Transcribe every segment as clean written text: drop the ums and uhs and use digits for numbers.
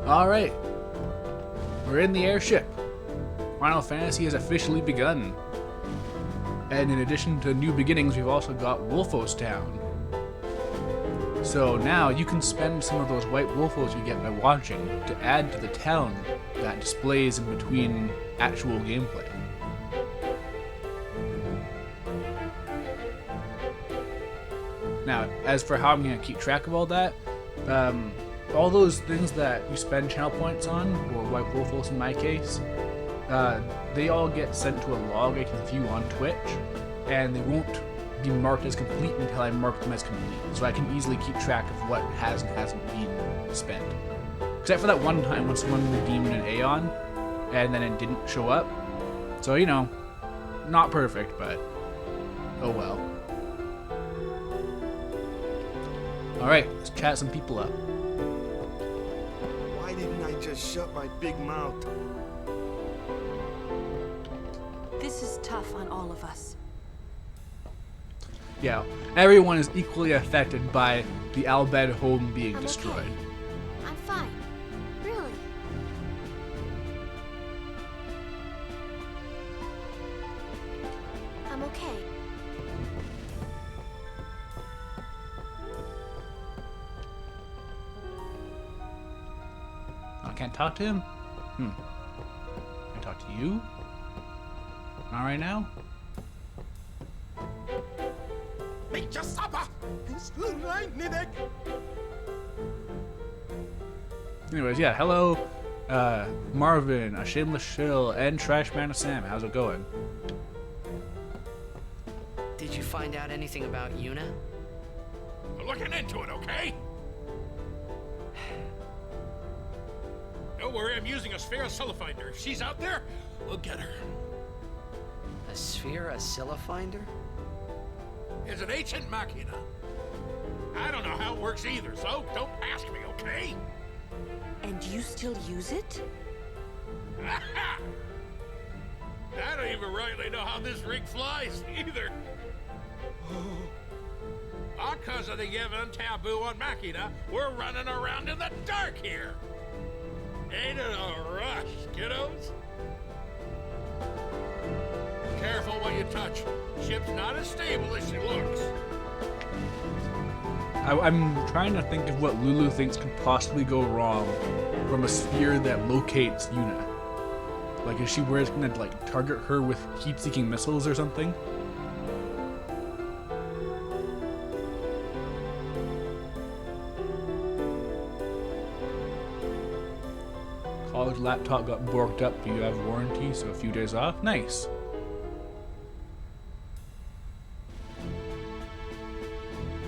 Alright, we're in the airship. Final Fantasy has officially begun. And in addition to New Beginnings, we've also got Wolfos Town. So now you can spend some of those white Wolfos you get by watching to add to the town that displays in between actual gameplay. Now, as for how I'm going to keep track of all that, all those things that you spend channel points on, or white Wolfos in my case, they all get sent to a log I can view on Twitch, and they won't be marked as complete until I mark them as complete, so I can easily keep track of what has and hasn't been spent. Except for that one time when someone redeemed an Aeon, and then it didn't show up. So, you know, not perfect, but oh well. Alright, let's chat some people up. Why didn't I just shut my big mouth? This is tough on all of us. Yeah, everyone is equally affected by the Al Bhed home being destroyed. Okay. I'm fine. Really. I'm okay. I can't talk to him? Can I talk to you? Not right now? Make your supper! Anyways, yeah, hello, Marvin, A Shameless Shill, and Trash Man of Sam. How's it going? Did you find out anything about Yuna? We're looking into it, okay? Don't worry, I'm using a sphere Oscillifinder. If she's out there, we'll get her. A sphere Oscillifinder? It's an ancient machina. I don't know how it works either, so don't ask me, okay? And you still use it? I don't even rightly know how this rig flies, either. All cause of the given taboo on Machina, we're running around in the dark here. Ain't it a rush, kiddos? Careful what you touch. Ship's not as stable as she looks. I'm trying to think of what Lulu thinks could possibly go wrong from a sphere that locates Yuna. Like, is she worried it's gonna, like, target her with heat-seeking missiles or something? College laptop got borked up. Do you have warranty? So a few days off? Nice.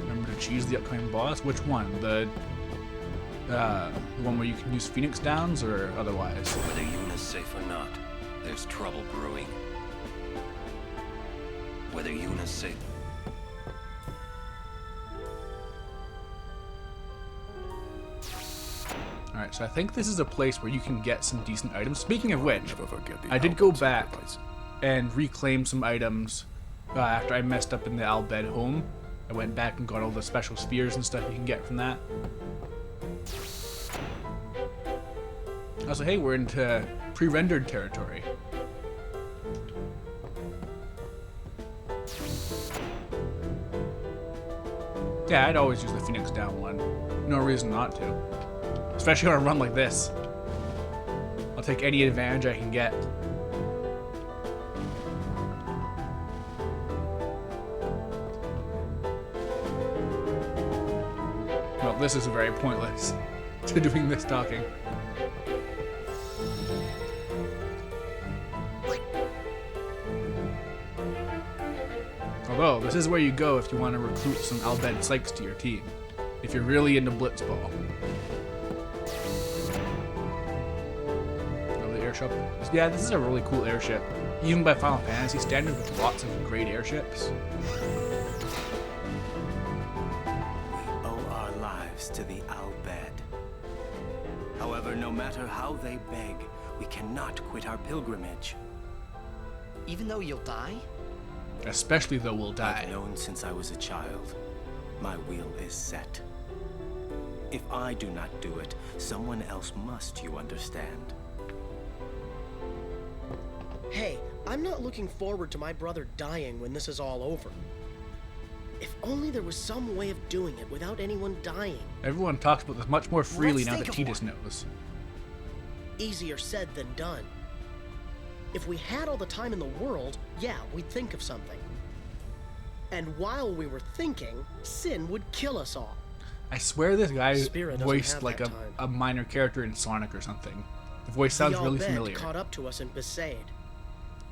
Remember to choose the upcoming boss? Which one? The one where you can use Phoenix Downs or otherwise? Whether Yuna's safe or not, there's trouble brewing. Whether Yuna's safe... Alright, so I think this is a place where you can get some decent items. Speaking of which, I did go back and reclaim some items after I messed up in the Al Bhed home. I went back and got all the special spheres and stuff you can get from that. Also, hey, we're into pre-rendered territory. Yeah, I'd always use the Phoenix Down one. No reason not to. Especially on a run like this. I'll take any advantage I can get. Well, this is very pointless to doing this talking. Although, this is where you go if you want to recruit some Al Bhed Psychs to your team. If you're really into Blitzball. Airship. Yeah, this is a really cool airship. Even by Final Fantasy standards, with lots of great airships. We owe our lives to the Al Bhed. However, no matter how they beg, we cannot quit our pilgrimage. Even though you'll die? Especially though we'll die. I've known since I was a child. My will is set. If I do not do it, someone else must, you understand. Hey, I'm not looking forward to my brother dying when this is all over. If only there was some way of doing it without anyone dying. Everyone talks about this much more freely Let's now think that of Tidus one. knows. Easier said than done. If we had all the time in the world, yeah, we'd think of something. And while we were thinking, Sin would kill us all. I swear this guy Spirit doesn't voiced have like that a, time. a minor character in Sonic or something. The voice sounds The really Al Bhed familiar. caught up to us in Besaid.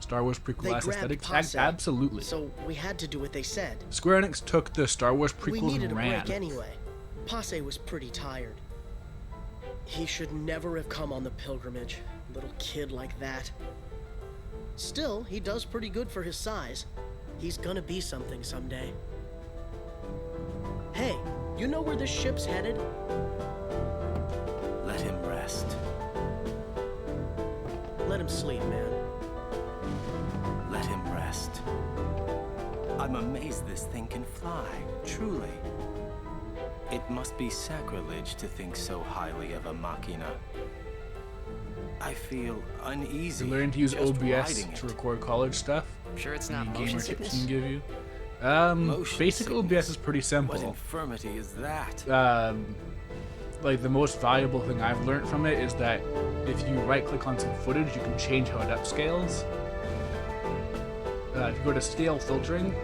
Star Wars They prequel grabbed aesthetics? Posse, Absolutely. So we had to do what they said. Square Enix took the Star Wars We prequels needed and a ran. break anyway. Posse was pretty tired. He should never have come on the pilgrimage. Little kid like that. Still, he does pretty good for his size. He's gonna be something someday. Hey, you know where this ship's headed? Let him rest. Let him sleep, man. Let him rest. I'm amazed this thing can fly, truly. It must be sacrilege to think so highly of a machina. I feel uneasy. You learn to use just OBS riding to it. record college stuff. Sure it's Any not gamer motion tips sickness? can give you. Motion Basic sickness. OBS is pretty What simple. infirmity is that? Like the most valuable thing I've learned from it is that if you right click on some footage, you can change how it upscales. If you go to scale filtering,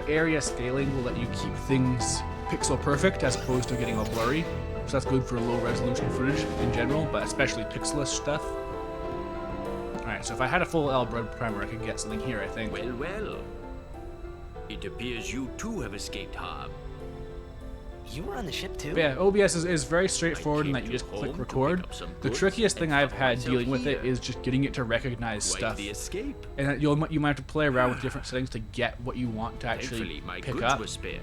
area scaling will let you keep things pixel perfect as opposed to getting all blurry. So that's good for low resolution footage in general, but especially pixelless stuff. Alright, so if I had a full Al Bhed primer, I could get something here, I think. Well, well. It appears you too have escaped harm. You were on the ship too? But yeah, OBS is very straightforward in came that you to just home click to record. pick up some The goods trickiest thing and I've found had myself dealing with it here. is just getting it to recognize Quite stuff. the escape. And that you might have to play around with different settings to get what you want to actually Thankfully, my pick goods up. were spared.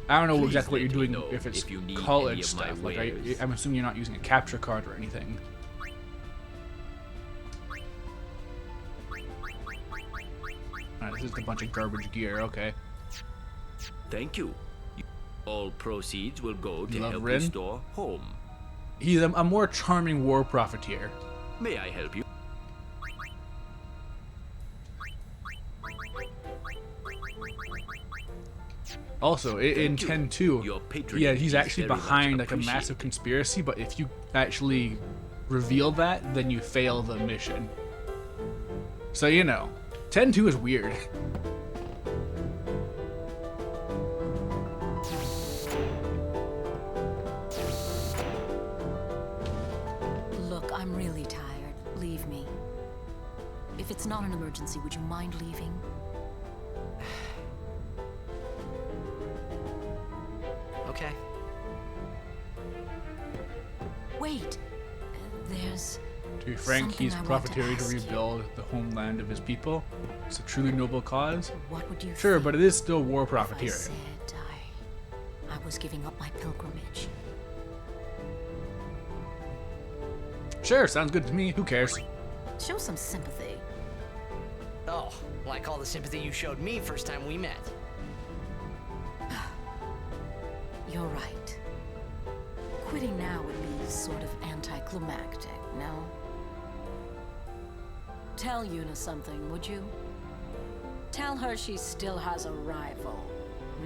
I don't know Please exactly what let you're me doing know if it's if you need college any of my stuff. Like, wares. I'm assuming you're not using a capture card or anything. Alright, this is a bunch of garbage gear. Okay. Thank you. All proceeds will go to Love help Rin? restore home. He's a more charming war profiteer. May I help you? Also, in Thank you. 10-2, Your patronage yeah, he's is actually very much behind like a appreciated. massive conspiracy, but if you actually reveal that, then you fail the mission. So, you know, 10-2 is weird. Look, I'm really tired. Leave me. If it's not an emergency, would you mind leaving? Okay. Wait. There's... To be frank, Something he's I want to profiteering to ask you. rebuild the homeland of his people. It's a truly noble cause. What would you Sure, think but it is still war if I profiteering. said I was giving up my pilgrimage? Sure, sounds good to me. Who cares? Show some sympathy. Oh, like all the sympathy you showed me first time we met. You're right. Quitting now would be sort of anticlimactic, no? Tell Yuna something, would you? Tell her she still has a rival.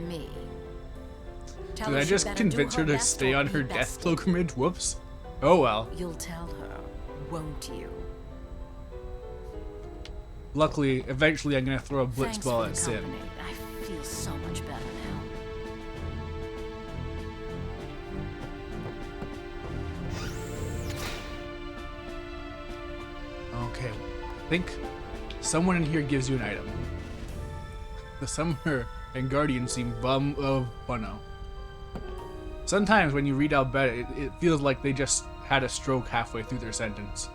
Me. Tell Did her I she just better do convince her to best stay or on be her death bested. pilgrimage? Whoops. Oh well. You'll tell her, won't you? Luckily, eventually I'm gonna throw a blitz Thanks ball for at the Sin. company. I feel so much better now. Okay. I think someone in here gives you an item. The Summoner and Guardian seem bum of Bono. Sometimes when you read Al Bhed, it feels like they just had a stroke halfway through their sentence.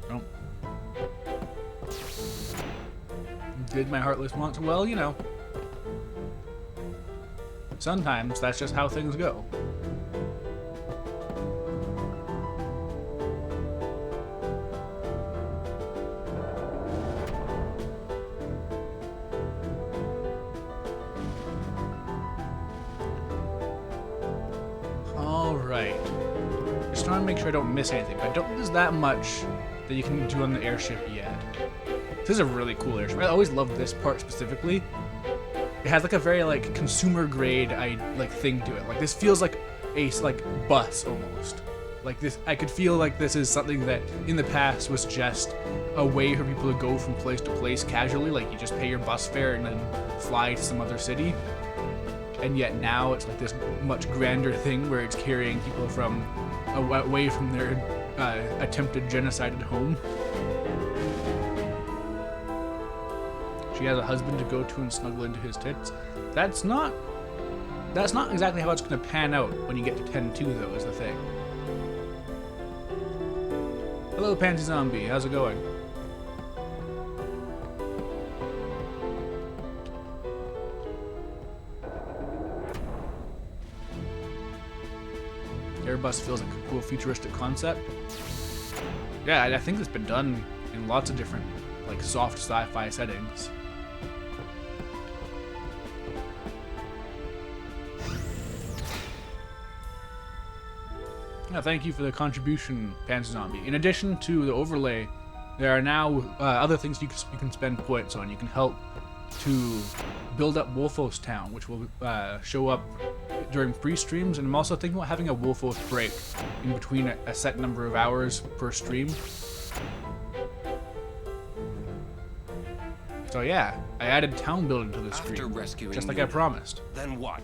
Oh. Did my heartless want? Well, you know. Sometimes that's just how things go. just want to make sure I don't miss anything. But I don't think there's that much that you can do on the airship yet. This is a really cool airship. I always loved this part specifically. It has like a very like consumer grade thing to it. Like this feels like a bus almost. Like this, I could feel like this is something that in the past was just a way for people to go from place to place casually. Like you just pay your bus fare and then fly to some other city. And yet now it's like this much grander thing where it's carrying people from away from their attempted genocide at home. She has a husband to go to and snuggle into his tits. That's not exactly how it's going to pan out when you get to 10-2 though, is the thing. Hello, Pansy Zombie. How's it going? Airbus feels like a cool futuristic concept. Yeah, I think it's been done in lots of different like soft sci-fi settings. Yeah, thank you for the contribution, Pansy Zombie. In addition to the overlay, there are now other things you can spend points on. You can help to build up Wolfos Town, which will show up during pre-streams, and I'm also thinking about having a Wolfos break in between a set number of hours per stream. So yeah, I added town building to the stream, just like I promised. Then what?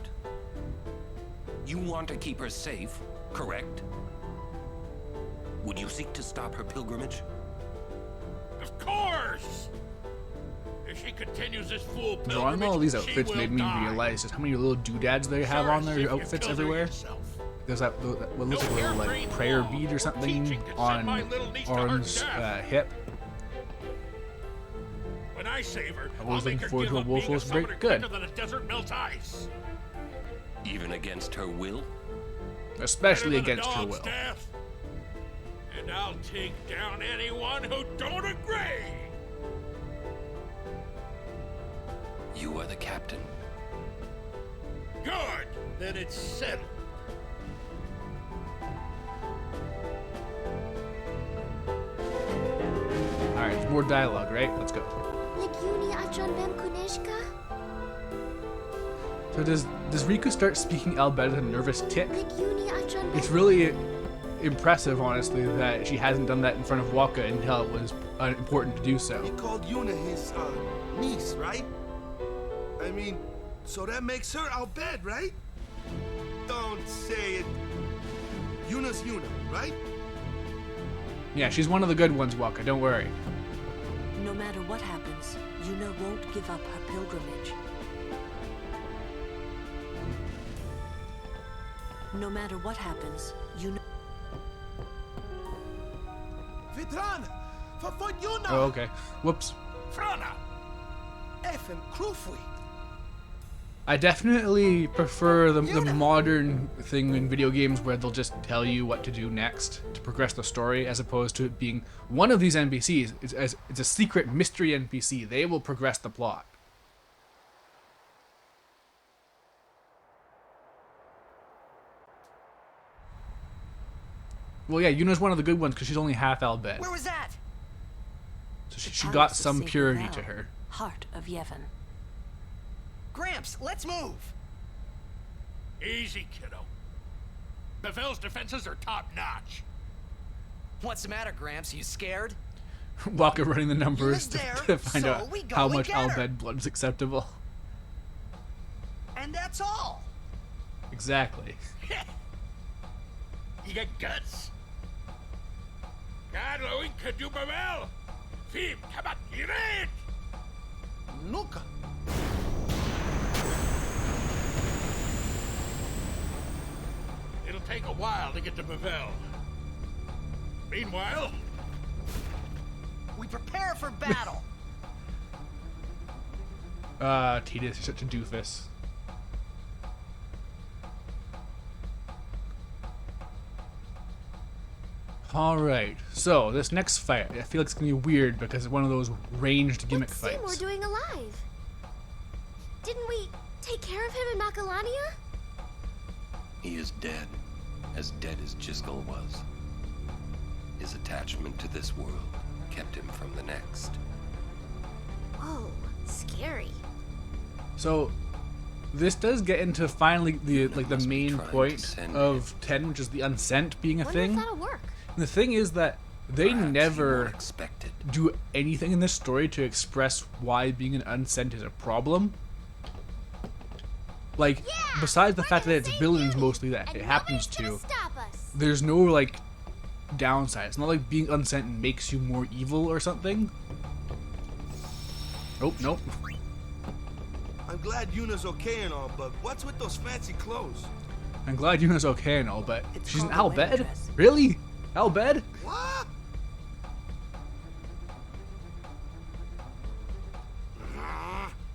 You want to keep her safe, correct? Would you seek to stop her pilgrimage? Of course! If she continues this fool pilgrimage, drawing all these outfits made me realize just how many little doodads they have on their outfits everywhere. There's that what looks like a little like prayer bead or something on Orin's hip. When I save her, I was looking forward to a Wolfos break. Good. Than a desert melts ice. Even against her will? Especially against her will. Death. And I'll take down anyone who don't agree. You are the captain. Good. Then it's settled. Alright, there's more dialogue, right? Let's go. So does Riku start speaking Albed with a nervous tick? It's really impressive, honestly, that she hasn't done that in front of Waka until it was important to do so. He called Yuna his niece, right? I mean, so that makes her Albed, right? Don't say it. Yuna's Yuna, right? Yeah, she's one of the good ones, Waka, don't worry. No matter what happens, Yuna won't give up her pilgrimage. No matter what happens, Yuna... Vidran! For Yuna! Oh, okay. Whoops. Frana! Effen Krufwi! I definitely prefer the modern thing in video games where they'll just tell you what to do next to progress the story, as opposed to it being one of these NPCs. It's a secret mystery NPC. They will progress the plot. Well, yeah, Yuna's one of the good ones because she's only half Albed. Where was that? So she got some purity to her. Heart of Yevon. Gramps, let's move. Easy, kiddo. Bevel's defenses are top-notch. What's the matter, Gramps? You scared? Waka running the numbers to find so out we go how and much get her. Albed blood is acceptable. And that's all. Exactly. You got guts? God, Louis, could you Bevel? Phebe, come on, get it! Nuka! It'll take a while to get to Bevel. Meanwhile, we prepare for battle. Tidus, you're such a doofus. Alright, so this next fight, I feel like it's gonna be weird because it's one of those ranged gimmick fights. What's Seymour doing alive? Didn't we take care of him in Macalania? He is dead. As dead as Jiskel was. His attachment to this world kept him from the next. Whoa, scary. So this does get into finally the main point of 10, which is the unsent being a Wonder thing. if that'll work. And the thing is that they Perhaps never you expected. do anything in this story to express why being an unsent is a problem. Like, besides the fact that it's villains mostly that it happens to, Stop us. there's no, like, downside. It's not like being unsent makes you more evil or something. Nope, nope. I'm glad Yuna's okay and all, but what's with those fancy clothes? I'm glad Yuna's okay and all, but It's she's an called a wedding Al-Bhed? dress. Really? Al-Bhed? What?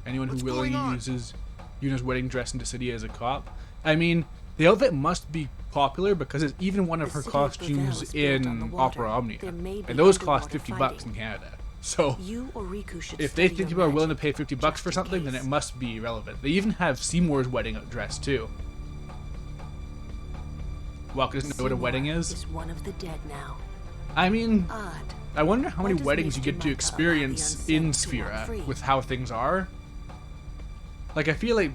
Anyone who What's willingly going on? uses Yuna's wedding dress into City as a cop. I mean, the outfit must be popular because it's even one of The her city of Gravel costumes is built on the in water. Opera Omnia. There may be And those cost underwater $50 fighting. in Canada. So, You or Riku should if they study think your people are willing to magic, pay $50 just for in something, then case. it must be relevant. They even have Seymour's wedding dress too. Walker doesn't know what a Seymour wedding is. one of the dead now. I mean, Odd. I wonder how Why many does weddings you Mr. get to Micah experience allow the in unsent to walk Sphera free? with how things are. Like, I feel like,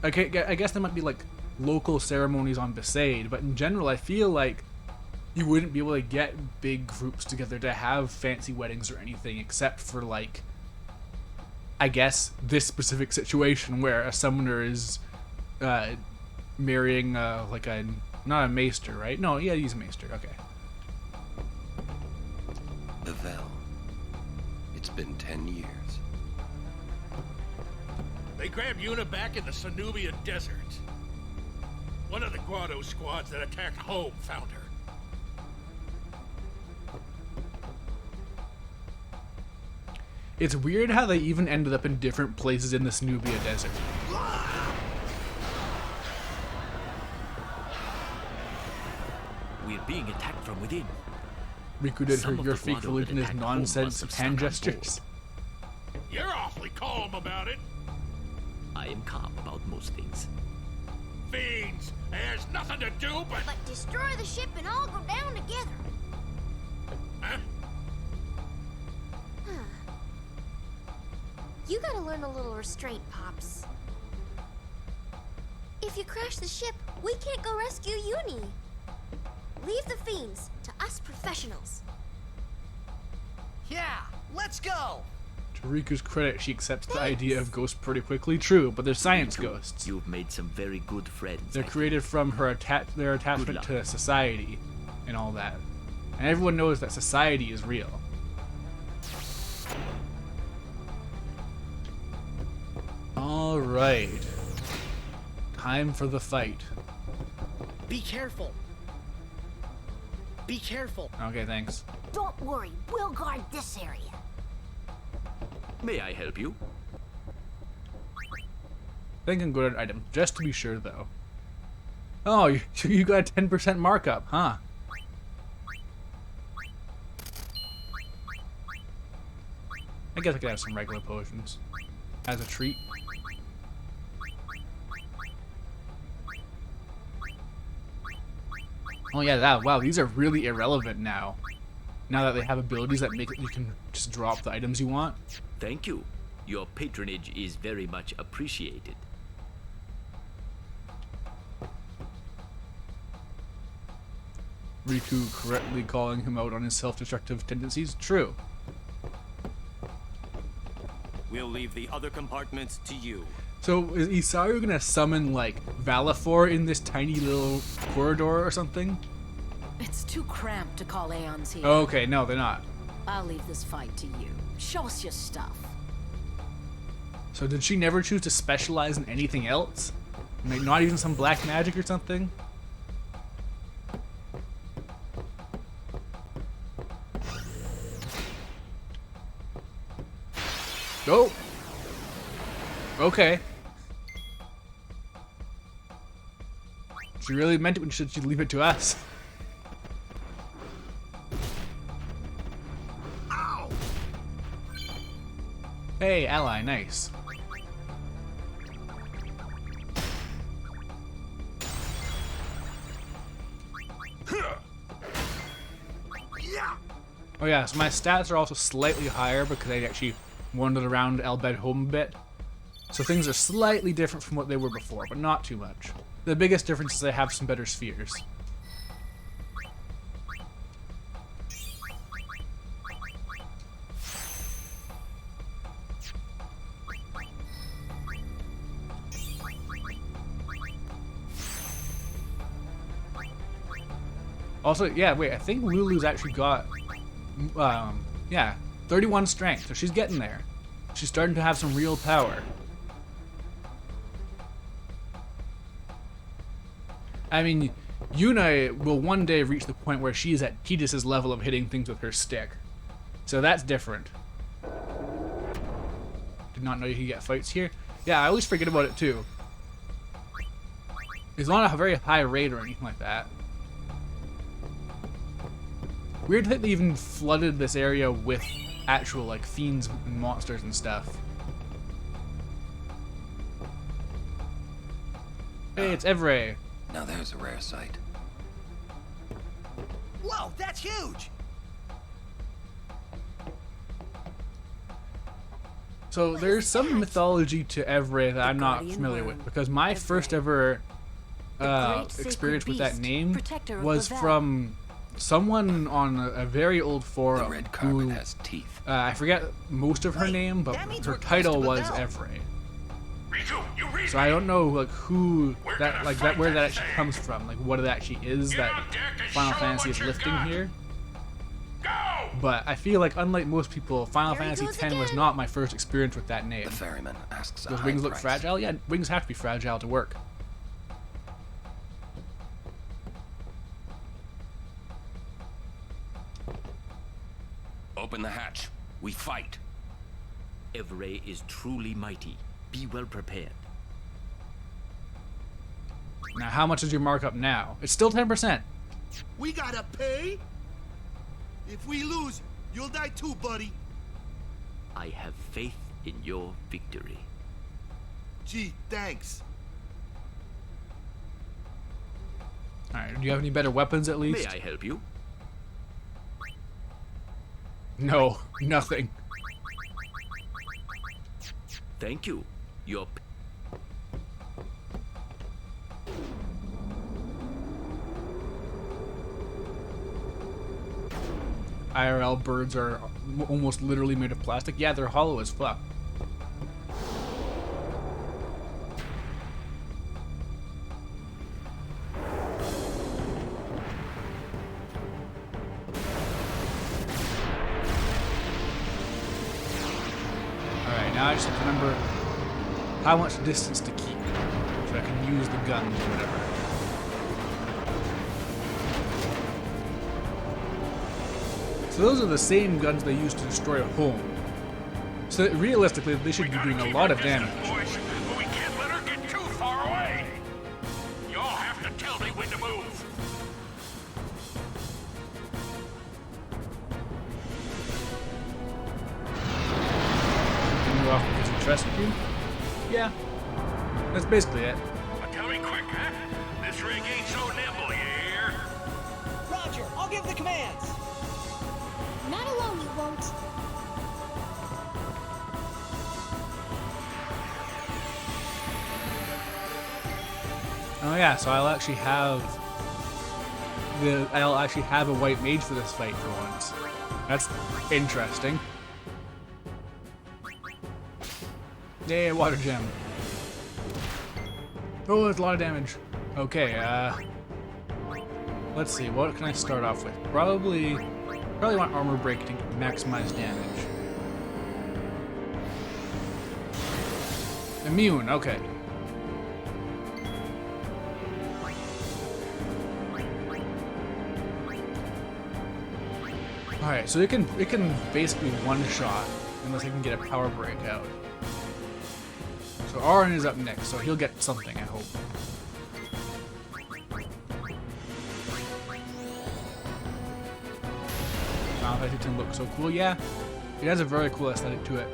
okay, I guess there might be like local ceremonies on Besaid, but in general, I feel like you wouldn't be able to get big groups together to have fancy weddings or anything, except for like, I guess, this specific situation where a summoner is marrying like a, not a maester, right? No, yeah, he's a maester. Okay. Bevelle. It's been 10 years. They grabbed Yuna back in the Sanubian desert. One of the Guado squads that attacked home found her. It's weird how they even ended up in different places in the Sanubia desert. We're being attacked from within. Riku did her Some of your the fake Guado that religion is attacked home nonsense must have hand stuck on gestures. You're awfully calm about it. I am calm about most things. Fiends! There's nothing to do but... But destroy the ship and all go down together. Huh? You gotta learn a little restraint, Pops. If you crash the ship, we can't go rescue Uni. Leave the fiends to us professionals. Yeah, let's go! To Riku's credit, she accepts the idea of ghosts pretty quickly. True, but they're science Riku, ghosts. You've made some very good friends. They're I think. created from their attachment luck. to society and all that. And everyone knows that society is real. Alright. Time for the fight. Be careful. Be careful. Okay, thanks. Don't worry, we'll guard this area. May I help you? Think I'm good at items, just to be sure though. Oh, you got a 10% markup, huh? I guess I could have some regular potions as a treat. Oh yeah, wow, these are really irrelevant now. Now that they have abilities that make it you can just drop the items you want. Thank you. Your patronage is very much appreciated. Riku correctly calling him out on his self-destructive tendencies. True. We'll leave the other compartments to you. So is Isaru gonna summon like Valifor in this tiny little corridor or something? It's too cramped to call Aeons here. Okay, no, they're not. I'll leave this fight to you. Show us your stuff. So did she never choose to specialize in anything else? Like not even some black magic or something? Oh. Okay. She really meant it when she said she'd leave it to us. Ow! Hey, ally, nice. Yeah! Oh yeah, so my stats are also slightly higher because I actually wandered around El Bed Home a bit. So things are slightly different from what they were before, but not too much. The biggest difference is I have some better spheres. Also, yeah, wait, I think Lulu's actually got, yeah, 31 strength, so she's getting there. She's starting to have some real power. I mean, Yuna will one day reach the point where she's at Tidus's level of hitting things with her stick. So that's different. Did not know you could get fights here. Yeah, I always forget about it too. It's not a very high rate or anything like that. Weird that they even flooded this area with actual, like, fiends and monsters and stuff. Hey, it's Evray. Now there's a rare sight. Whoa, that's huge! So there's some mythology to Evray that I'm not familiar with, because my first ever experience with that name was from someone on a very old forum The red carbon who, has teeth. I forget most of her name, but her title was Evray. So I don't know like who that like that where that actually comes from, like what it actually is that Final Fantasy is lifting here. But I feel like unlike most people, Final Fantasy X was not my first experience with that name. The ferryman asks a Those high wings look price. fragile? Yeah, wings have to be fragile to work. Open the hatch. We fight. Evray is truly mighty. Be well prepared. Now, how much is your markup now? It's still 10%. We gotta pay? If we lose, you'll die too, buddy. I have faith in your victory. Gee, thanks. Alright, do you have any better weapons at least? May I help you? No, nothing. Thank you. Your IRL birds are almost literally made of plastic. Yeah, they're hollow as fuck. Alright, now I just have to remember how much distance to keep so I can use the guns or whatever. So those are the same guns they used to destroy a home. So realistically, they should be doing a lot of damage. Boys, but we can't let her get too far away. Y'all have to tell me when to move. Can you off because you trust you? Yeah. That's basically it. But tell me quick, huh? This rig ain't so nimble, you hear? Roger, I'll give the commands. Not alone, you won't. Oh yeah, so I'll actually have a white mage for this fight for once. That's interesting. Yay, water gem. Oh, that's a lot of damage. Okay, let's see, what can I start off with? Probably want armor break to maximize damage. Immune, okay. Alright, so it can basically one-shot unless I can get a power break out. So Auron is up next, so he'll get something, I hope. Final Fantasy X looks so cool, yeah. It has a very cool aesthetic to it.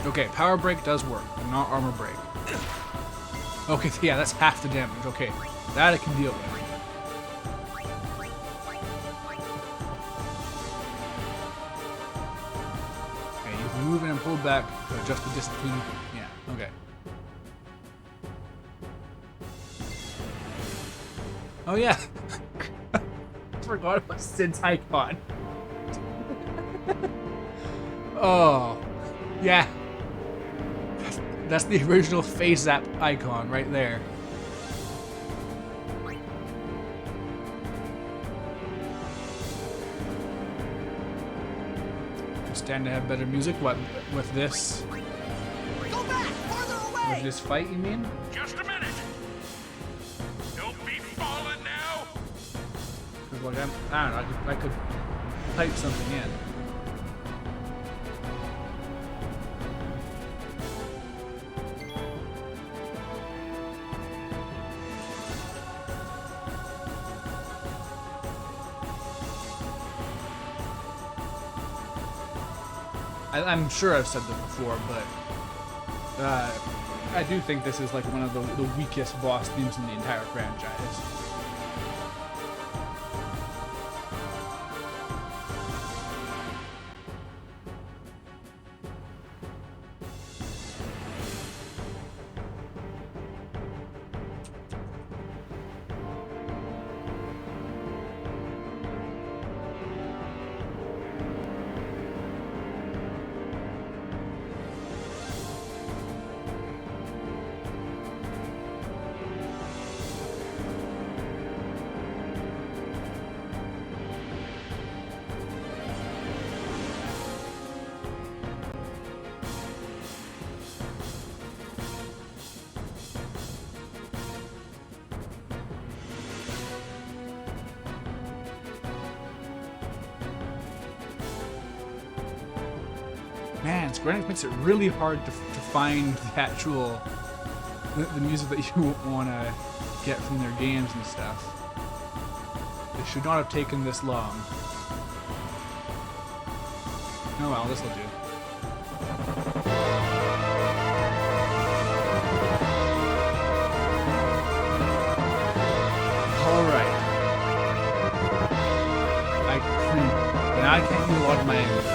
Okay, power break does work, but not armor break. Okay, yeah, that's half the damage. Okay, that I can deal with. Okay, you can move in and pull back to adjust the distance between. Yeah, okay. Oh yeah, I forgot about Sid's icon. Oh, yeah. That's the original face zap icon right there. Stand to have better music. What with this? Go back, farther away. With this fight, you mean? Just a minute. Don't be falling now. 'Cause, like, I don't know. I could type something in. I'm sure I've said this before, but I do think this is like one of the weakest boss themes in the entire franchise. Man, Square Enix makes it really hard to find the actual the music that you want to get from their games and stuff. It should not have taken this long. Oh well, this will do. Alright. I can't use a lot of my moves.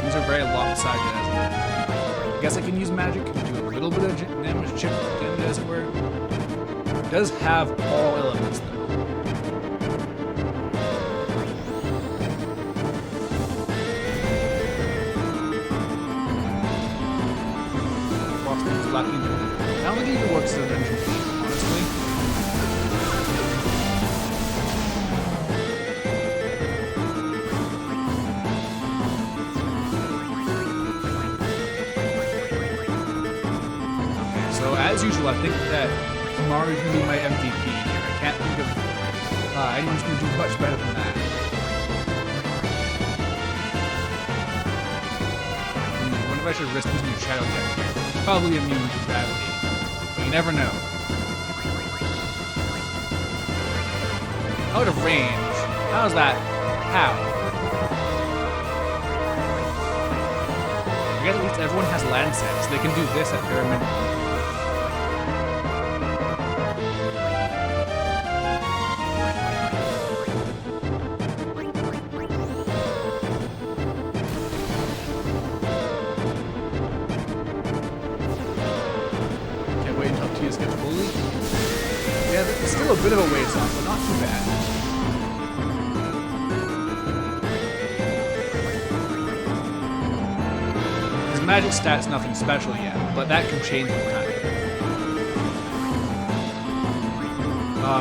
These are very lopsided, I guess I can use magic to do a little bit of damage chip, as it were. It does have all elements, though. Frostman's lucky. I don't think it even works as a dungeon theme, honestly. As usual, I think that Kimahri's going to be my MVP here. I can't think of anyone's going to do much better than that. I wonder if I should risk using your Shadow Deck here. Probably immune to gravity, but you never know. Out of range? How's that? How? I guess at least everyone has Lancet, so they can do this at bare minimum. It's still a bit of a ways off, but not too bad. His magic stat's nothing special yet, but that can change with time.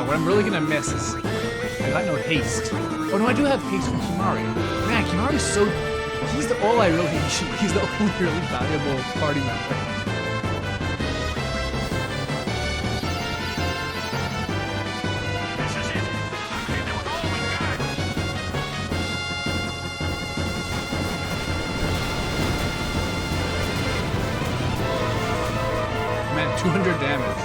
What I'm really gonna miss is I got no haste. Oh no, I do have haste from Kimahri. Man, Kimahri's so he's the only really valuable party member. Man, 200 damage.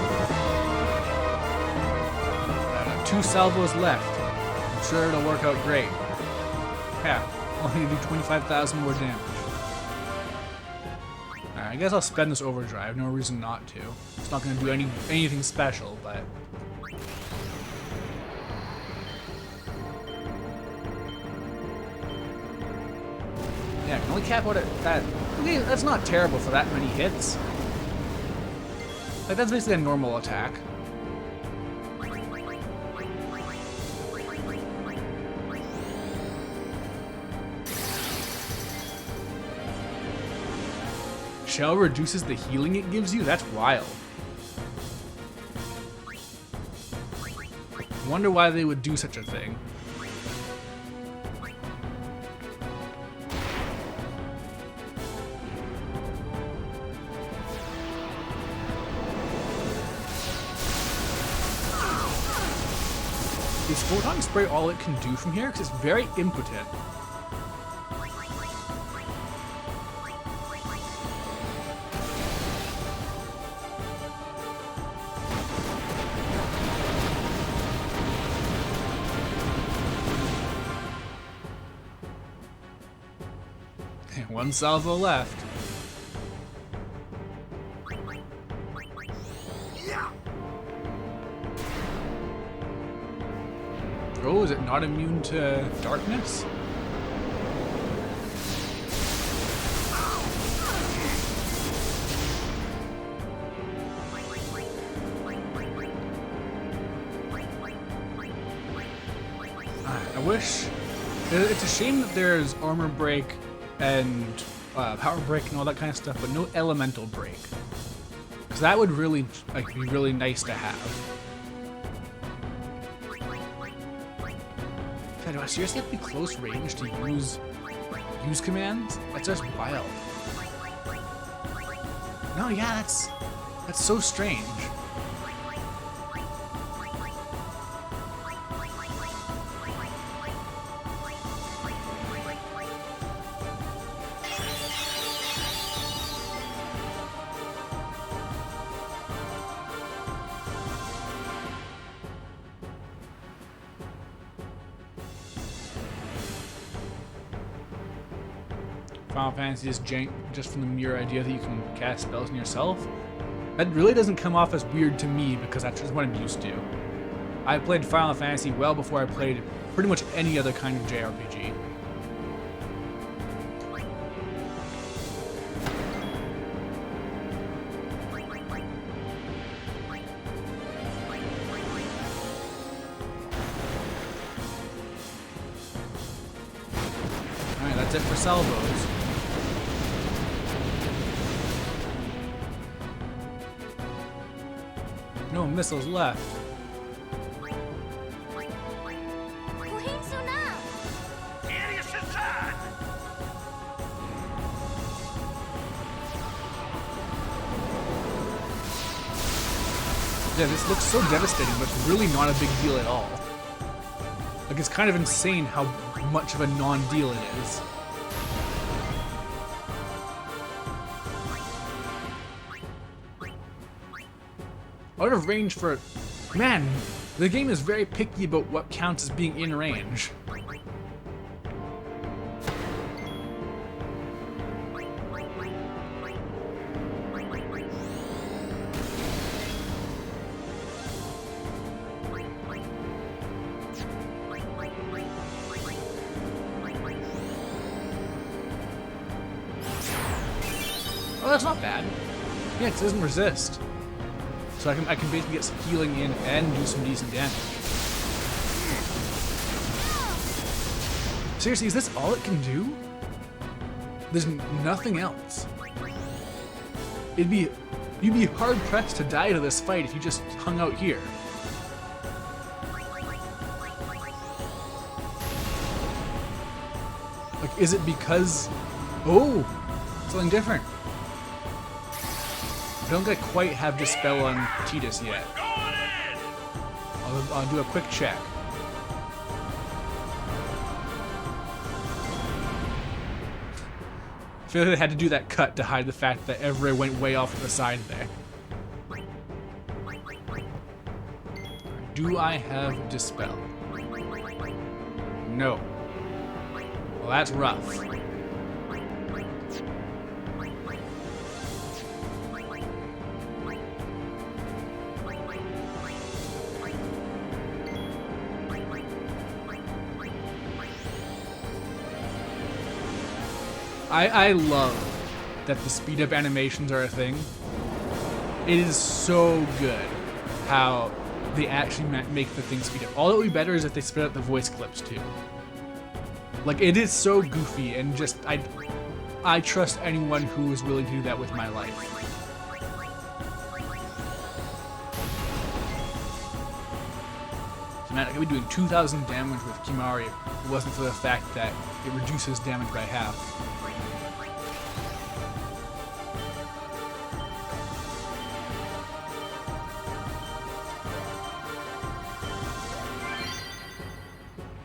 2 salvos left. I'm sure it'll work out great. Yeah, I'll need to do 25,000 more damage. Alright, I guess I'll spend this overdrive. No reason not to. It's not going to do anything special, but... Yeah, I can only cap out at that. Okay, that's not terrible for that many hits. Like, that's basically a normal attack. Shell reduces the healing it gives you? That's wild. Wonder why they would do such a thing. Is Photon Spray all it can do from here? Because it's very impotent. One salvo left. Oh, is it not immune to darkness? I wish... It's a shame that there's armor break and power break and all that kind of stuff, but no elemental break. Because that would really be really nice to have. God, do I seriously have to be close range to use commands? That's just wild. No, yeah, that's so strange. Final Fantasy is jank just from the mere idea that you can cast spells on yourself. That really doesn't come off as weird to me because that's just what I'm used to. I played Final Fantasy well before I played pretty much any other kind of JRPG. Alright, that's it for salvos. No missiles left. Yeah, this looks so devastating, but it's really not a big deal at all. Like, it's kind of insane how much of a non-deal it is. Out of range for... Man, the game is very picky about what counts as being in range. Oh, that's not bad. Yeah, it doesn't resist. So I can basically get some healing in and do some decent damage. Seriously, is this all it can do? There's nothing else. You'd be hard pressed to die to this fight if you just hung out here. Like, is it because... Oh! Something different. I don't think I quite have Dispel on Tidus yet. I'll do a quick check. I feel like I had to do that cut to hide the fact that Evra went way off to the side there. Do I have Dispel? No. Well, that's rough. I love that the speed up animations are a thing. It is so good how they actually make the thing speed up. All that would be better is if they sped up the voice clips too. Like, it is so goofy, and just I trust anyone who is willing to do that with my life. So man, I could be doing 2,000 damage with Kimahri if it wasn't for the fact that it reduces damage by half.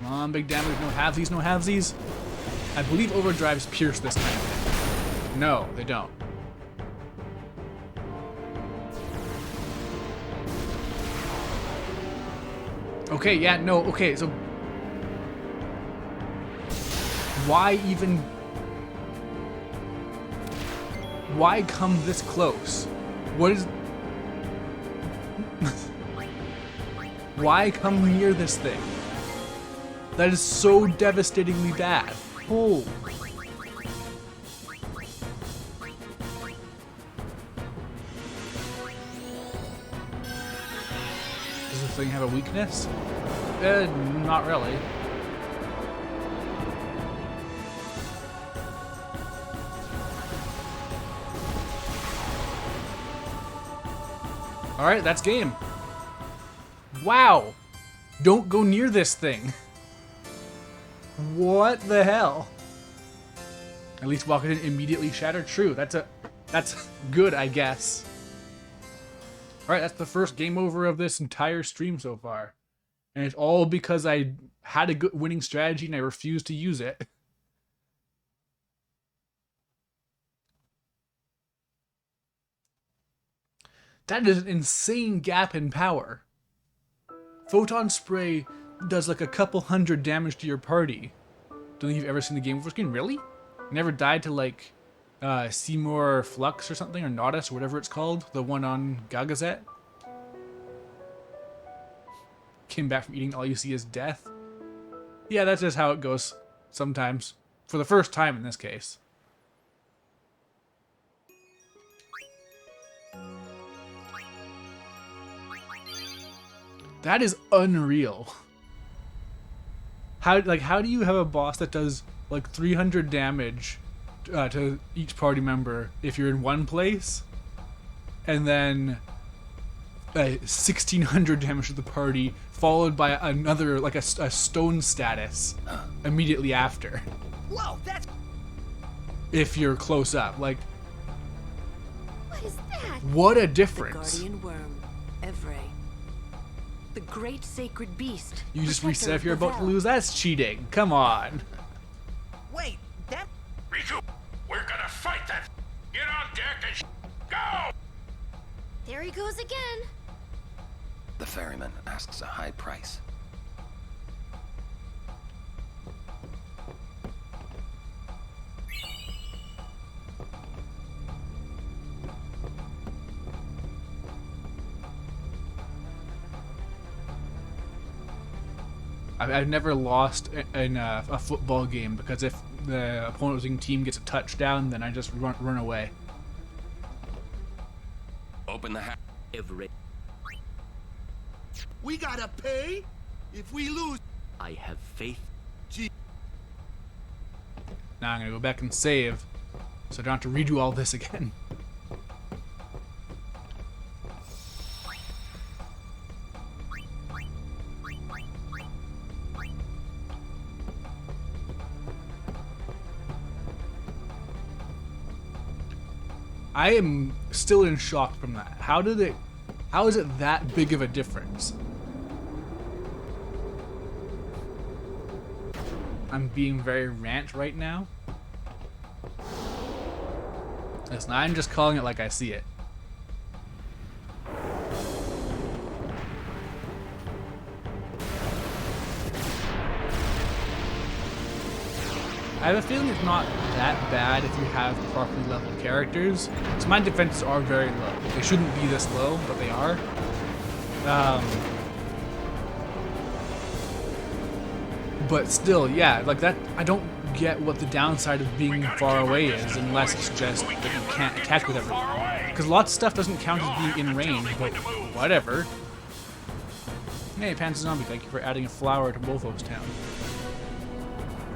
Come on, big damage, no halvesies, no halvesies. I believe overdrives pierce this time. No, they don't. Okay, yeah, no, okay, so why come this close? What is... Why come near this thing? That is so devastatingly bad. Oh. Does the thing have a weakness? Not really. Alright, that's game. Wow! Don't go near this thing. What the hell? At least walk it in immediately shatter. True, that's good, I guess. Alright, that's the first game over of this entire stream so far. And it's all because I had a good winning strategy and I refused to use it. That is an insane gap in power. Photon Spray does like a couple hundred damage to your party. Don't think you've ever seen the game over screen. Really? Never died to like Seymour Flux or something, or Nautis or whatever it's called, the one on Gagazet. Came back from eating, all you see is death. Yeah, that's just how it goes sometimes. For the first time in this case. That is unreal. How do you have a boss that does like 300 damage to each party member if you're in one place, and then 1,600 damage to the party, followed by another like a stone status immediately after? Whoa, that's... If you're close up, like... What is that? What a difference. The guardian worm, Evray. The great sacred beast. You just protector reset if of you're the about to Vel. lose. That's cheating. Come on. Wait, that... Riku, we're gonna fight that. Get on deck and go! There he goes again. The ferryman asks a high price. I've never lost in a football game because if the opposing team gets a touchdown, then I just run away. Open the hatch. Every. We gotta pay? If we lose... I have faith. Now I'm gonna go back and save, so I don't have to redo all this again. I am still in shock from that. How is it that big of a difference? I'm being very rant right now. Listen, I'm just calling it like I see it. I have a feeling it's not that bad if you have properly leveled characters. So my defenses are very low. They shouldn't be this low, but they are. But still, yeah, like that, I don't get what the downside of being far away is, unless it's just that you can't attack with everything. Because lots of stuff doesn't count as being in range, but whatever. Hey, Panzer Zombie, thank you for adding a flower to Wolfos Town.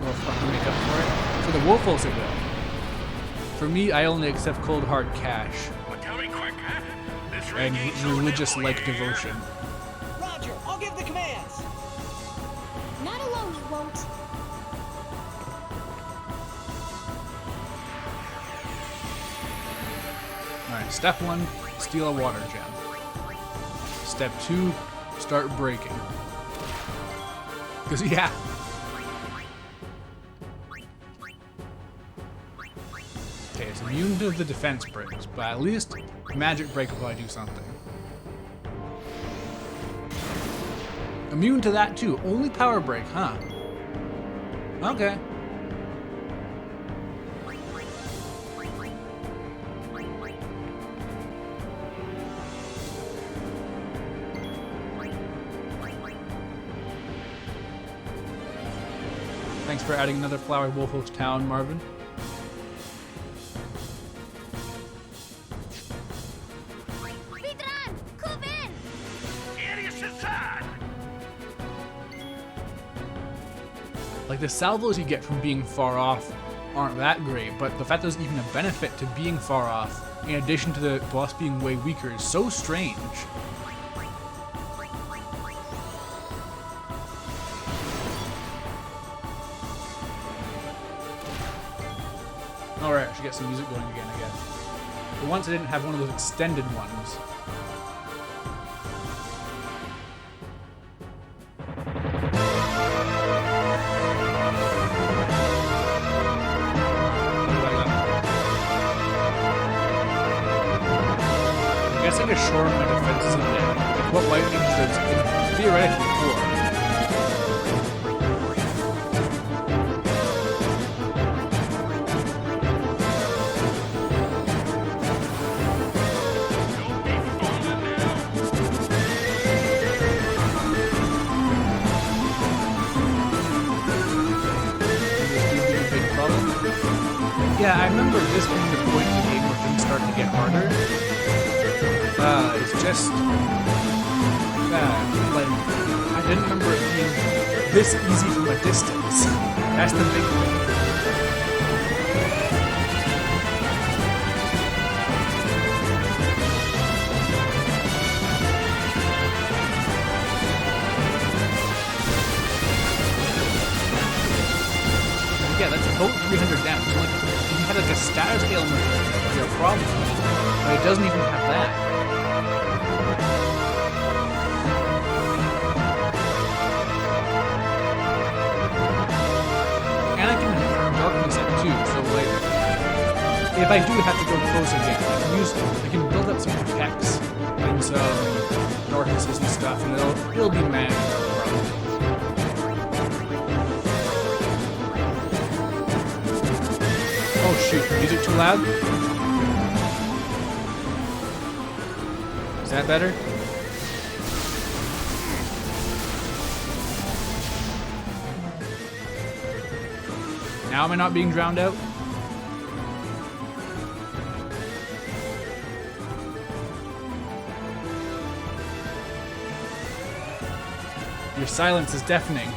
Will fucking make up for it? For the Wolfos it will. For me, I only accept cold hard cash. And religious-like devotion. Roger, I'll give the commands. Not alone, you won't. Alright, step 1, steal a water gem. Step 2, start breaking. Because, yeah. Okay, it's immune to the defense breaks, but at least magic break will probably do something. Immune to that too. Only power break, huh? Okay. Thanks for adding another flower to Wolfos Town, Marvin. Like, the salvos you get from being far off aren't that great, but the fact there's even a benefit to being far off, in addition to the boss being way weaker, is so strange. Alright, I should get some music going again, I guess. But once I didn't have one of those extended ones. I guess I could shore up my defenses in there. Like what White Ninja is theoretically for. Yeah, I remember this being the point in the game where things started to get harder. It's just... like, I didn't remember it being this easy from a distance. That's the big thing. Yeah, that's about 300 damage. Like, if you had like a status ailment, it'd be a problem. But it doesn't even have that. And I can darkness it too, so like, if I do have to go close again, I can build up some protects and some darknesses and stuff, and it'll be manageable probably. Oh shoot, music too loud? Is that better? Now am I not being drowned out? Your silence is deafening.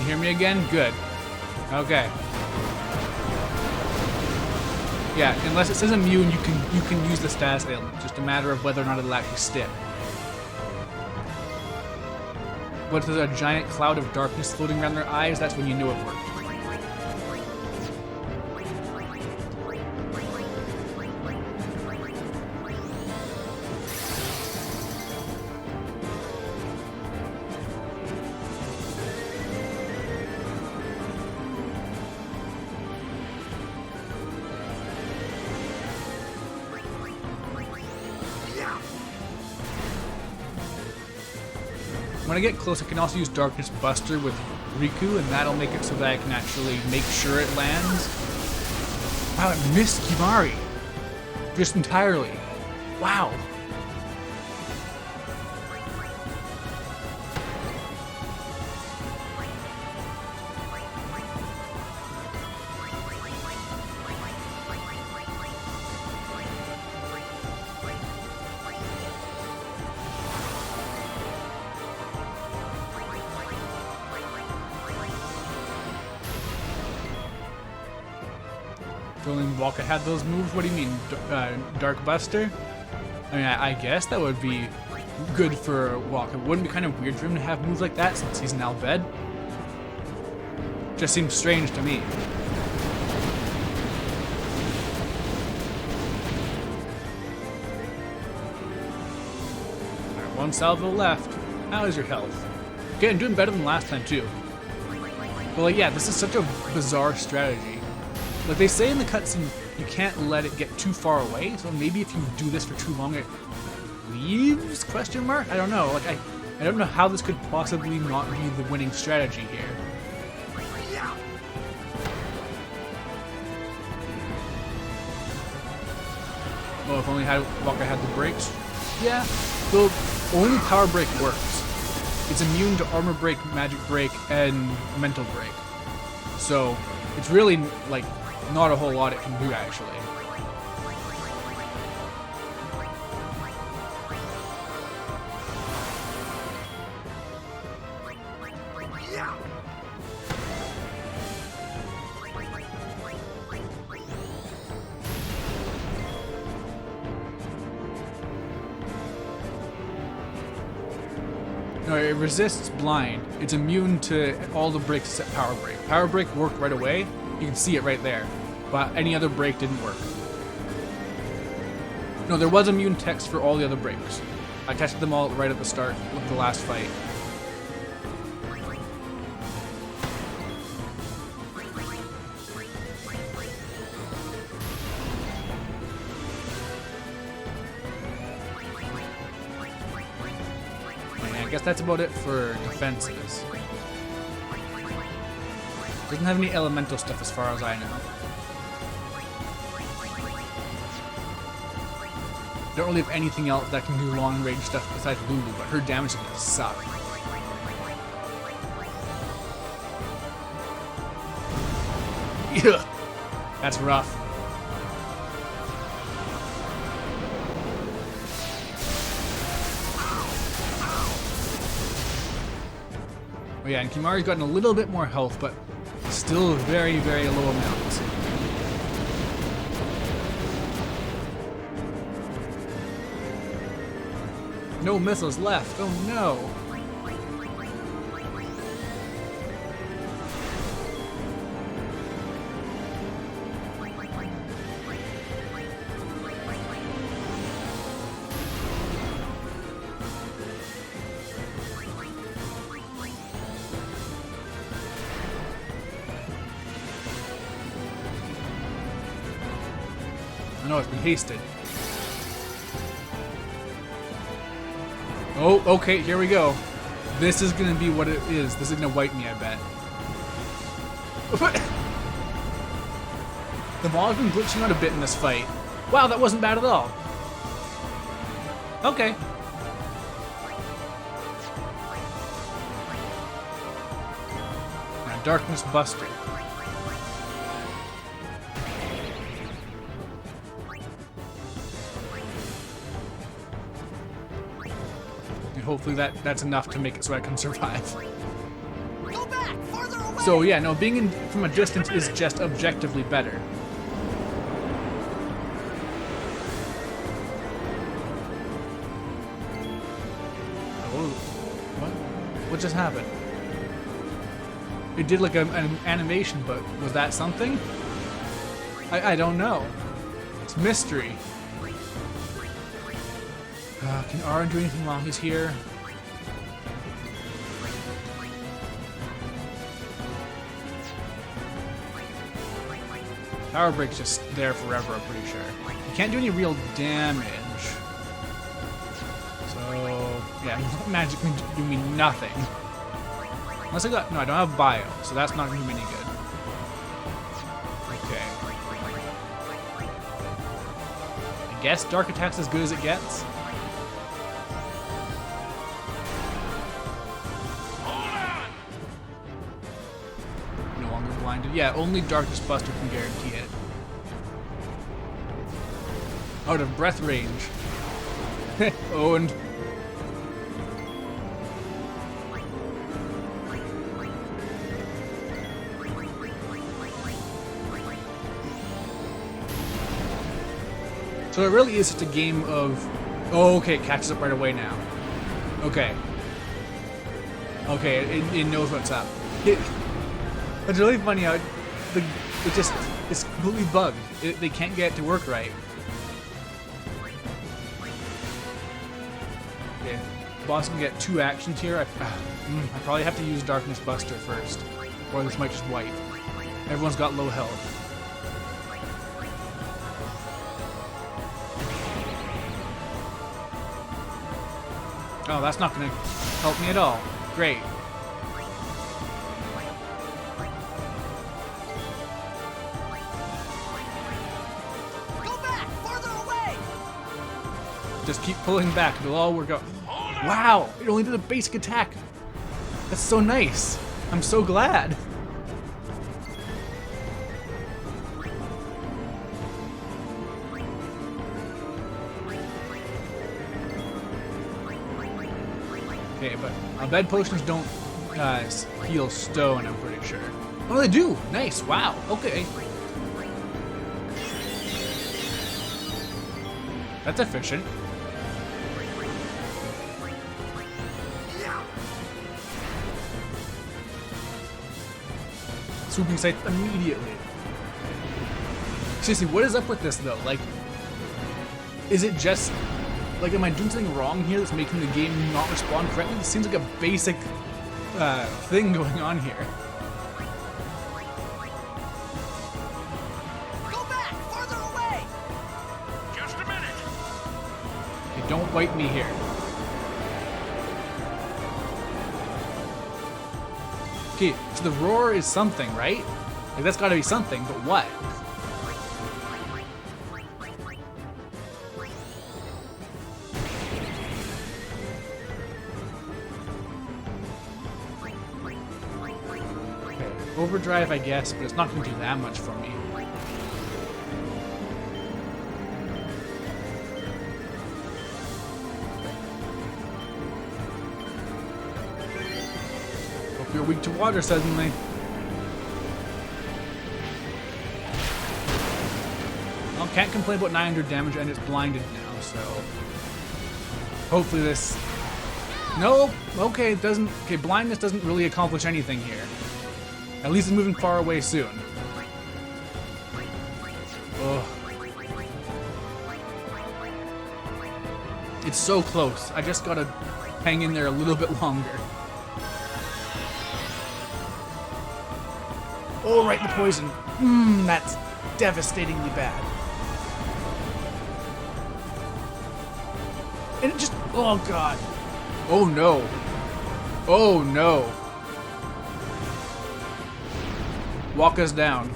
Hear me again? Good. Okay. Yeah, unless it says immune, you can use the status ailment. Just a matter of whether or not it'll actually stick. But if there's a giant cloud of darkness floating around their eyes, that's when you know it worked. When I get close, I can also use Darkness Buster with Riku, and that'll make it so that I can actually make sure it lands. Wow, it missed Kimari. Just entirely. Wow. Only Walker had those moves? What do you mean, Dark Buster? I mean, I guess that would be good for Walker. Wouldn't it be kind of weird for him to have moves like that since he's in Al Bhed? Just seems strange to me. Alright, one salvo left. How is your health? Okay, I'm doing better than last time too. But like, yeah, this is such a bizarre strategy. Like they say in the cutscene, you can't let it get too far away, so maybe if you do this for too long, it leaves? Question mark? I don't know. Like I don't know how this could possibly not be the winning strategy here. Oh, if only Walker had the brakes. Yeah, so only Power Break works. It's immune to Armor Break, Magic Break, and Mental Break. So it's really like not a whole lot it can do actually. No, it resists blind. It's immune to all the breaks except Power Break. Power Break worked right away. You can see it right there. But any other break didn't work. No, there was immune text for all the other breaks. I tested them all right at the start of the last fight. And I guess that's about it for defenses. Doesn't have any elemental stuff as far as I know. Don't really have anything else that can do long range stuff besides Lulu, but her damage is gonna suck. Ugh, that's rough. Oh yeah, and Kimari's gotten a little bit more health, but still very, very low amounts. No missiles left. Oh no. I know it's been hasted. Oh, okay, here we go. This is gonna be what it is. This is gonna wipe me, I bet. The ball has been glitching out a bit in this fight. Wow, that wasn't bad at all. Okay. Now, Darkness Buster. Hopefully that's enough to make it so I can survive. Go back, farther away. So yeah, no, being in from a distance is just objectively better. Oh, what just happened? It did like an animation, but was that something? I don't know. It's mystery. Can Aaron do anything while he's here? Power Break's just there forever, I'm pretty sure. You can't do any real damage. So, yeah, magic can do me nothing. Unless I got... No, I don't have Bio, so that's not going to do me any good. Okay. guess dark attack's as good as it gets. No longer blinded. Yeah, only Darkness Buster can guarantee it. Out of breath range. Owned. So it really is just a game of, oh, okay, it catches up right away now. Okay. Okay, it knows what's up. It's really funny how it's completely bugged. They can't get it to work right. Okay, boss can get 2 actions here. I probably have to use Darkness Buster first, or this might just wipe. Everyone's got low health. Oh, that's not gonna help me at all. Great. Go back! Farther away! Just keep pulling back. It'll all work out. Wow! It only did a basic attack. That's so nice. I'm so glad. Okay, but bed potions don't heal stone, I'm pretty sure. Oh, they do! Nice, wow, okay. That's efficient. Swooping sight immediately. Seriously, what is up with this though? Like, is it just... Like, am I doing something wrong here that's making the game not respond correctly? This seems like a basic thing going on here. Go back! Farther away! Just a minute. Okay, don't wipe me here. Okay, so the roar is something, right? Like, that's gotta be something, but what? Overdrive, I guess, but it's not going to do that much for me. Hope you're weak to water suddenly. Well, can't complain about 900 damage, and it's blinded now, so... Hopefully this... No! Okay, it doesn't... Okay, blindness doesn't really accomplish anything here. At least it's moving far away soon. Ugh. It's so close. I just gotta hang in there a little bit longer. Oh, right, the poison. That's devastatingly bad. And it just... Oh, God. Oh, no. Oh, no. Walk us down.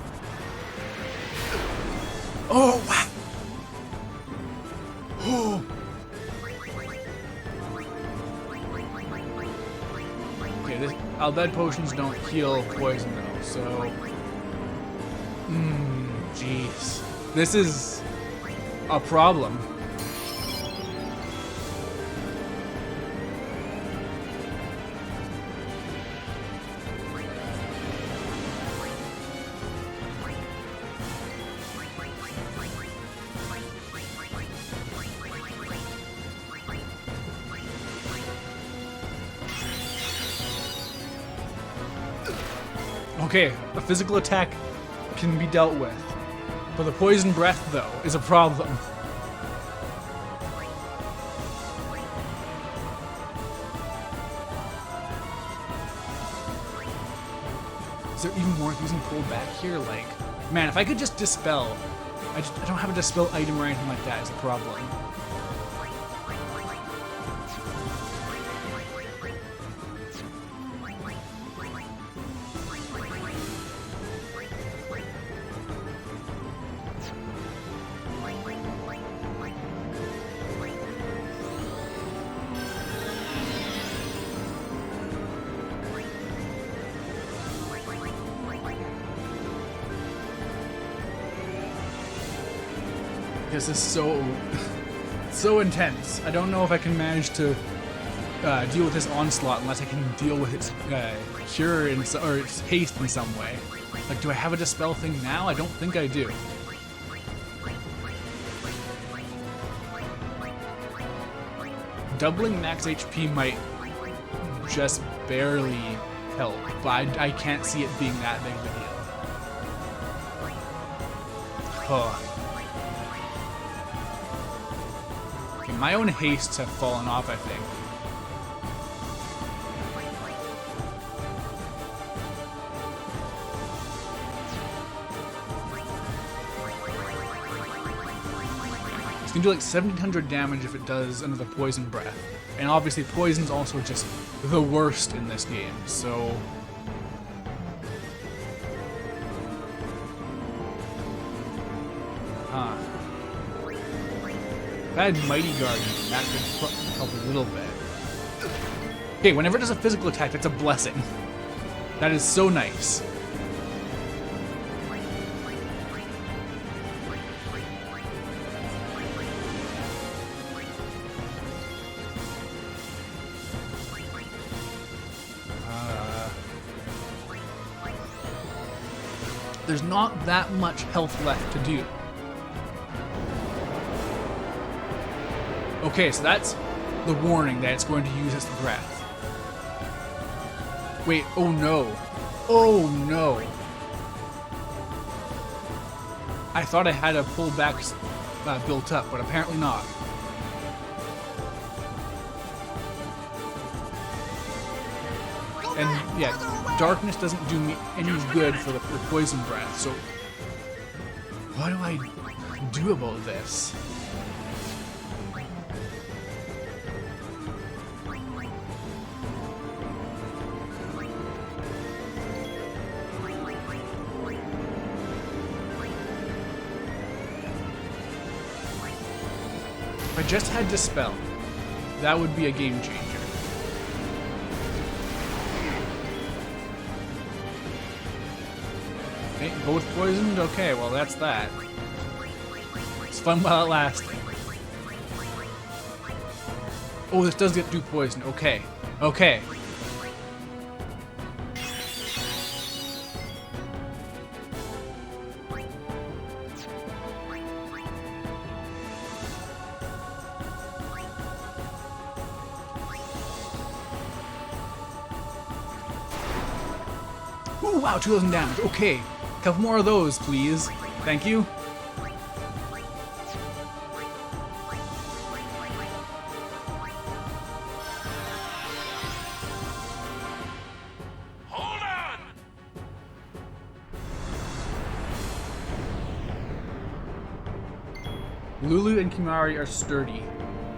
Oh, wow. Oh. Okay, this Albed potions don't heal poison though, so... Jeez. This is a problem. Okay, a physical attack can be dealt with, but the poison breath, though, is a problem. Is there even more using pull back here? Like, man, if I could just dispel. I don't have a dispel item or anything like that is a problem. This is so intense. I don't know if I can manage to deal with this onslaught unless I can deal with its cure or its haste in some way. Like, do I have a dispel thing now? I don't think I do. Doubling max HP might just barely help, but I can't see it being that big of a deal. Huh. Okay, my own hastes have fallen off, I think. It's gonna do like 1700 damage if it does another poison breath. And obviously poison's also just the worst in this game, so... Huh. If I had Mighty Guardian, that could help a little bit. Okay, whenever it does a physical attack, that's a blessing. That is so nice. There's not that much health left to do. Okay, so that's the warning that it's going to use its breath. Wait, oh no. Oh no. I thought I had a pullback built up, but apparently not. And yeah, darkness doesn't do me any good for the poison breath, so what do I do about this? If I just had Dispel, that would be a game changer. Okay, both poisoned? Okay, well that's that. It's fun while it lasted. Oh, this does get 2 poison. Okay. Okay. Ooh, wow, 2,000 damage. Okay. Couple more of those, please. Thank you. Hold on! Lulu and Kimahri are sturdy,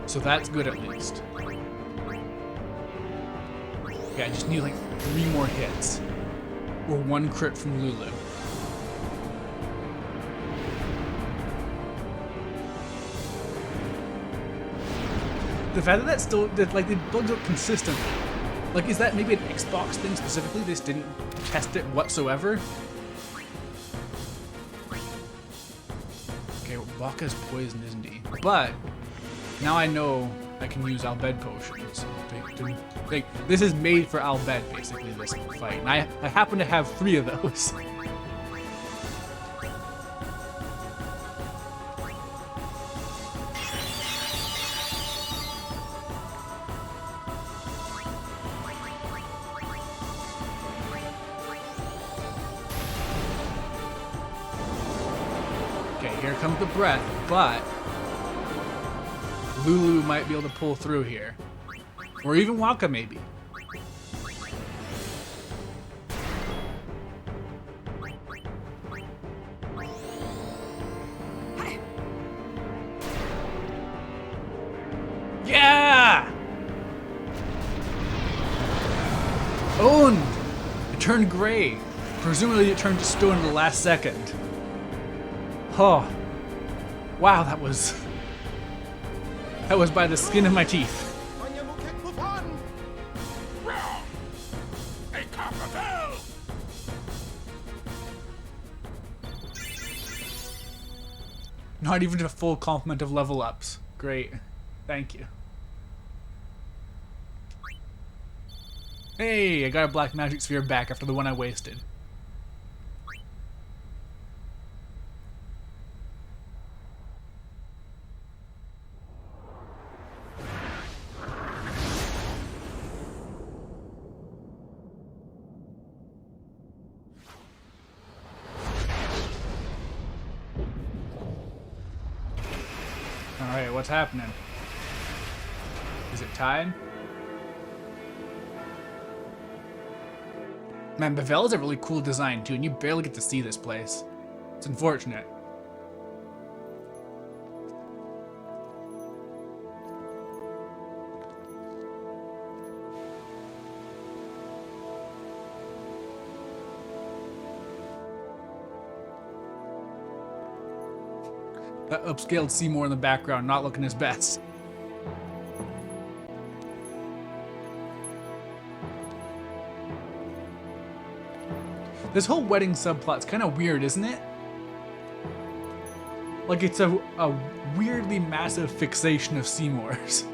so that's good at least. Yeah, I just need like 3 more hits. Or 1 crit from Lulu. The fact that that's still, like, the bugs out consistently. Like, is that maybe an Xbox thing specifically? They just didn't test it whatsoever? Okay, well, Baka's poison, isn't he? But, now I know I can use Al-Bhed potions. Like, this is made for Al-Bhed, basically, this fight. And I happen to have 3 of those. Okay, here comes the breath, but Lulu might be able to pull through here. Or even Wakka, maybe. Yeah! Owned! It turned gray. Presumably it turned to stone in the last second. Oh. Wow, that was by the skin of my teeth. Not even a full complement of level ups. Great. Thank you. Hey, I got a black magic sphere back after the one I wasted. Alright, what's happening? Is it time? Man, Bevelle is a really cool design too, and you barely get to see this place. It's unfortunate. That upscaled Seymour in the background, not looking his best. This whole wedding subplot's kind of weird, isn't it? Like it's a weirdly massive fixation of Seymour's.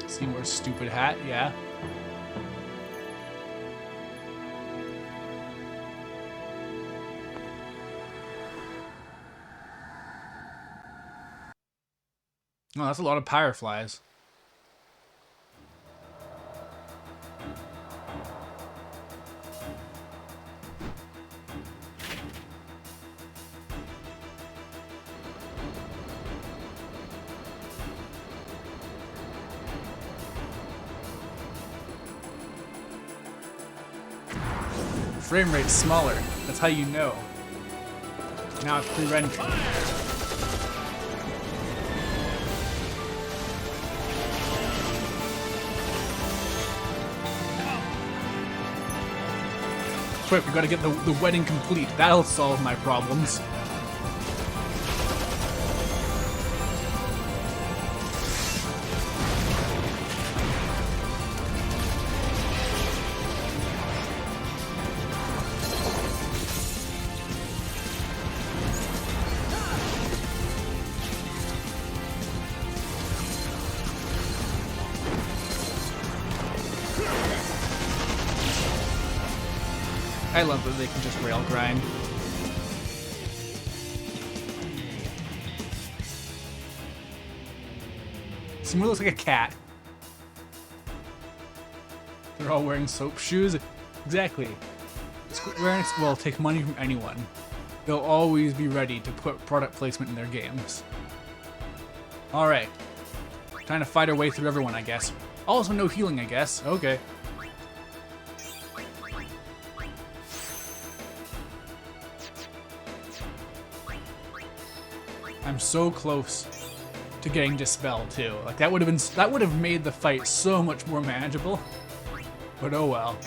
Seymour's stupid hat, yeah. Oh, that's a lot of fireflies. Frame rate's smaller. That's how you know. Now it's pre-rendered. Quick, we gotta get the wedding complete. That'll solve my problems. I love that they can just rail grind. Seymour looks like a cat. They're all wearing soap shoes. Exactly. Square Enix will take money from anyone. They'll always be ready to put product placement in their games. Alright. Trying to fight our way through everyone, I guess. Also no healing, I guess. Okay. I'm so close to getting Dispel too. Like that would have made the fight so much more manageable. But oh well.